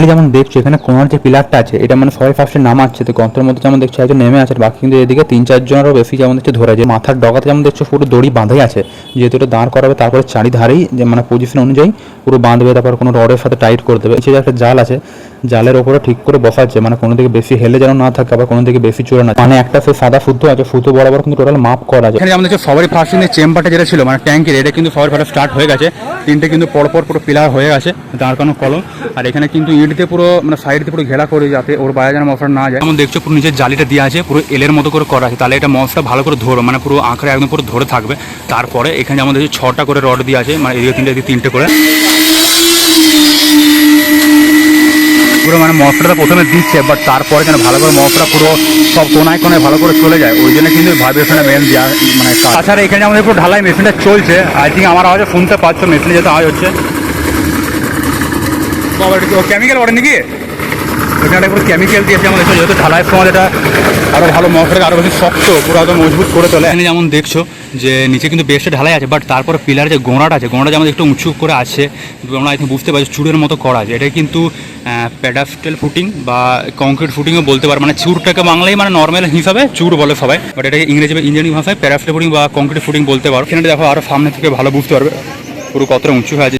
Finally যেমন দেখছো এখানে কোনার যে পিলারটা আছে এটা মানে সবাই ফার্স্টে নামাচ্ছে, তো গর্তের মধ্যে যেমন দেখছো একজন নেমে আছে, বাকি কিন্তু এদিকে 3-4 জনেরও বেশি যেমন দেখছো ধরে আছে। মাথার ডগাতে যেমন দেখছো পুরো দড়ি বাঁধাই আছে, যেহেতু এটা দাঁড় করাবে তারপরে চারিধারেই যে মানে পজিশন অনুযায়ী পুরো বাঁধবে, তারপর কোনো রডের সাথে টাইট করে দেবে। যে একটা জাল আছে, জালের ওপরে ঠিক করে বসাচ্ছে, মানে কোনো দিকে বেশি হেলে যেন না থাকে, আবার কোনো দিকে বেশি চড়ে না, মানে একটা সে সাদা সুতো আছে, সুতো বরাবর কিন্তু টোটাল মাপ করা আছে। এখানে আমাদের সবারই ফার্স্ট চেম্বারটা যেটা ছিল মানে ট্যাঙ্কের, এটা কিন্তু সবার ফার্স্ট স্টার্ট হয়ে গেছে। তিনটে কিন্তু পরপর পুরো পিলার হয়ে গেছে, দাঁড় করানো কলম, আর এখানে কিন্তু ইটতে পুরো মানে সাইডতে পুরো ঘেরা করে যাতে ওর বাইরে যেন মশলা না যায়। যেমন দেখছো পুরো নিচের জালিটা দেওয়া আছে, পুরো এলের মতো করে করা আছে, তাহলে এটা মশলা ভালো করে ধরো, মানে পুরো আঁকড়ে একদম পুরো ধরে থাকবে। তারপরে এখানে যেমন দেখছি 6টা করে রড দেওয়া আছে, মানে এদিকে 3টে করে পুরো মানে মশলাটা প্রথমে দিচ্ছে, বাট তারপরে যেন ভালো করে মশলা পুরো সব কোনায় কোনায় ভালো করে চলে যায়, ওই জন্য কিন্তু ভাইব্রেশনটা মেন দেওয়া মানে। তাছাড়া এখানে আমাদের পুরো ঢালাই মেশিনটা চলছে, আই থিঙ্ক আমার আওয়াজে শুনতে পাচ্ছ, মেশিনে যেহেতু আওয়াজ হচ্ছে। কেমিক্যাল ওঠে নাকি ওখানে পুরো কেমিক্যাল দিয়েছে আমাদের, যেহেতু ঢালাইয়ের সময় এটা আরও ভালো মশলাটাকে আরও বেশি শক্ত পুরো একদম মজবুত করে তোলে। এখানে যেমন দেখছো যে নিচে কিন্তু বেশটা ঢালাই আছে, বাট তারপরে পিলার যে গোড়াটা আছে, গোড়াটা যেমন একটু উঁচু করে আছে, তোমরা আই থিঙ্ক বুঝতে পারছো চুড়ের মতো করা আছে। এটা কিন্তু প্যাডাস্টেল ফুটিং বা কংক্রিট ফুটিংও বলতে পারো, মানে চুরটাকে বাংলায় মানে নর্মাল হিসাবে চুর বলে সবাই, বাট এটাকে ইংরেজি বা ইঞ্জিনিয়ারিং ভাষায় প্যাডাস্টেল ফুটিং বা কংক্রিট ফুটিং বলতে পারো। এখানে দেখো আরও সামনে থেকে ভালো বুঝতে পারবে পুরো কতটা উঁচু হয়ে আছে।